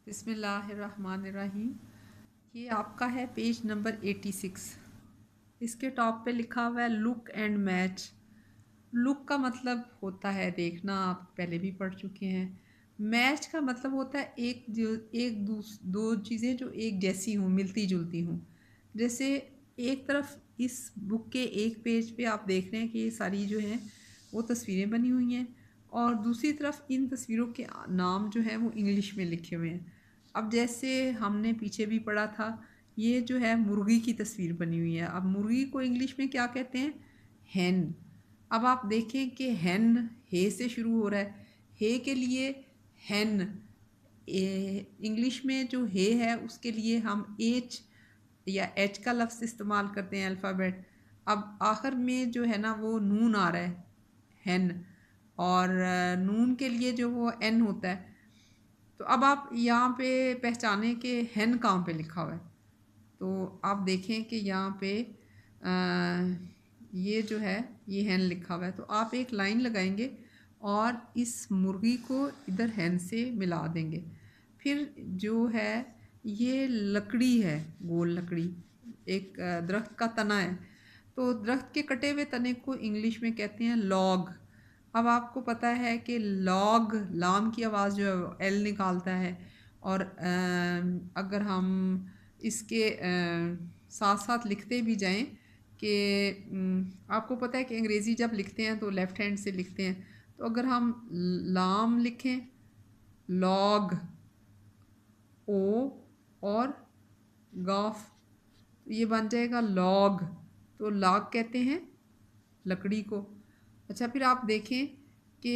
बिस्मिल्लाहिर्रहमानिर्रहीम। ये आपका है पेज नंबर 86। इसके टॉप पे लिखा हुआ है लुक एंड मैच। लुक का मतलब होता है देखना, आप पहले भी पढ़ चुके हैं। मैच का मतलब होता है दो चीज़ें जो एक जैसी हों, मिलती जुलती हों। जैसे एक तरफ इस बुक के एक पेज पे आप देख रहे हैं कि ये सारी जो हैं वो तस्वीरें बनी हुई हैं, और दूसरी तरफ इन तस्वीरों के नाम जो हैं वो इंग्लिश में लिखे हुए हैं। अब जैसे हमने पीछे भी पढ़ा था, ये जो है मुर्गी की तस्वीर बनी हुई है। अब मुर्गी को इंग्लिश में क्या कहते हैं? हैन। अब आप देखें कि हैन हे से शुरू हो रहा है। हे के लिए हैन, इंग्लिश में जो हे है उसके लिए हम एच या एच का लफ्ज़ इस्तेमाल करते हैं, अल्फ़ाबेट। अब आखिर में जो है ना वो नून आ रहा है, हैन, और नून के लिए जो वो एन होता है। तो अब आप यहाँ पे पहचानें कि हैन कहाँ पे लिखा हुआ है। तो आप देखें कि यहाँ पे ये जो है ये हैन लिखा हुआ है, तो आप एक लाइन लगाएंगे और इस मुर्गी को इधर हैन से मिला देंगे। फिर जो है ये लकड़ी है, गोल लकड़ी, एक दरख्त का तना है। तो दरख्त के कटे हुए तने को इंग्लिश में कहते हैं लॉग। अब आपको पता है कि लॉग, लाम की आवाज़ जो है एल निकालता है, और अगर हम इसके साथ साथ लिखते भी जाएं कि आपको पता है कि अंग्रेज़ी जब लिखते हैं तो लेफ़्ट हैंड से लिखते हैं। तो अगर हम लाम लिखें, लॉग, ओ और गॉफ, तो ये बन जाएगा लॉग। तो लॉग कहते हैं लकड़ी को। अच्छा, फिर आप देखें कि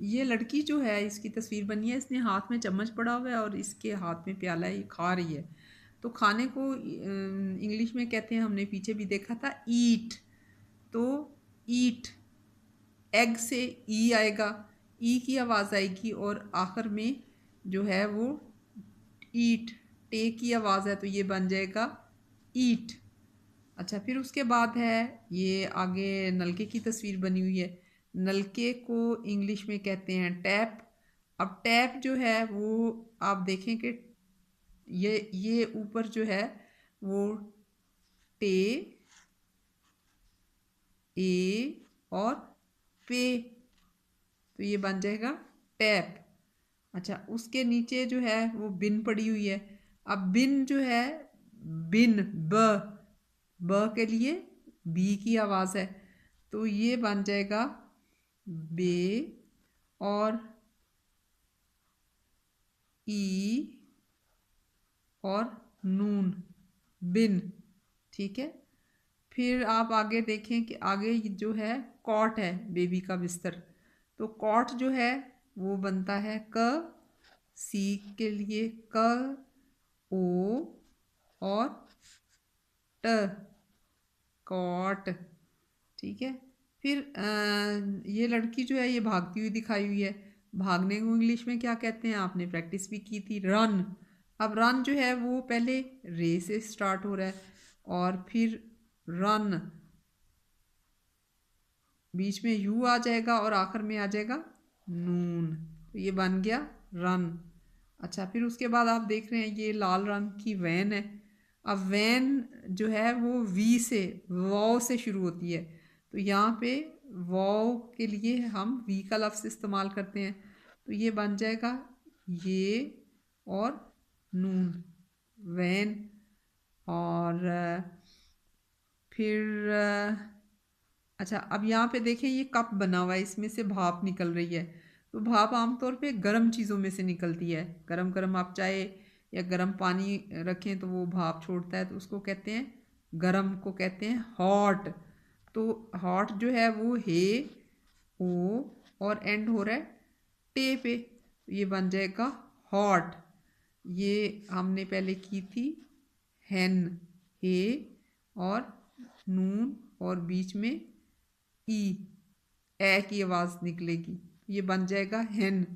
ये लड़की जो है इसकी तस्वीर बनी है, इसने हाथ में चम्मच पड़ा हुआ है और इसके हाथ में प्याला है, ये खा रही है। तो खाने को इंग्लिश में कहते हैं, हमने पीछे भी देखा था, ईट। तो ईट, एग से ई आएगा, ई की आवाज़ आएगी, और आखिर में जो है वो ईट, टे की आवाज़ है, तो ये बन जाएगा ईट। अच्छा, फिर उसके बाद है ये आगे नलके की तस्वीर बनी हुई है। नलके को इंग्लिश में कहते हैं टैप। अब टैप जो है वो आप देखें कि ये ऊपर जो है वो टे, ए और पे, तो ये बन जाएगा टैप। अच्छा, उसके नीचे जो है वो बिन पड़ी हुई है। अब बिन जो है, बिन, ब, ब के लिए बी की आवाज़ है, तो ये बन जाएगा बे और ई और नून, बिन। ठीक है। फिर आप आगे देखें कि आगे जो है कॉट है, बेबी का बिस्तर। तो कॉट जो है वो बनता है क, सी के लिए क, ओ और ट, कॉट। ठीक है। फिर ये लड़की जो है ये भागती हुई दिखाई हुई है। भागने को इंग्लिश में क्या कहते हैं? आपने प्रैक्टिस भी की थी, रन। अब रन जो है वो पहले रे से स्टार्ट हो रहा है, और फिर रन, बीच में यू आ जाएगा और आखिर में आ जाएगा नून, तो ये बन गया रन। अच्छा, फिर उसके बाद आप देख रहे हैं ये लाल रंग की वैन है। अब वैन जो है वो वी से, वॉव से शुरू होती है, तो यहाँ पे वॉव के लिए हम वी का लफ्ज़ इस्तेमाल करते हैं, तो ये बन जाएगा ये और नून, वैन। और फिर अच्छा, अब यहाँ पे देखें ये कप बना हुआ है, इसमें से भाप निकल रही है। तो भाप आमतौर पे गर्म चीज़ों में से निकलती है। गरम गरम आप चाय या गर्म पानी रखें तो वो भाप छोड़ता है, तो उसको कहते हैं, गरम को कहते हैं हॉट। तो हॉट जो है वो हे, ओ और एंड हो रहा है टे पे, तो ये बन जाएगा हॉट। ये हमने पहले की थी हैन, हे और नून और बीच में ई, ए की आवाज़ निकलेगी, ये बन जाएगा हैन।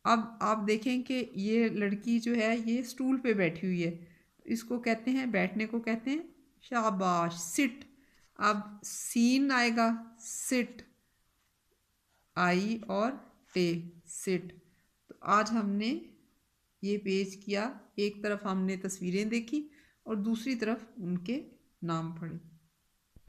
अब आप देखें कि ये लड़की जो है ये स्टूल पे बैठी हुई है, तो इसको कहते हैं, बैठने को कहते हैं शाबाश, सिट। अब सीन आएगा सिट, आई और टे, सिट। तो आज हमने ये पेज किया, एक तरफ हमने तस्वीरें देखी और दूसरी तरफ उनके नाम पढ़े।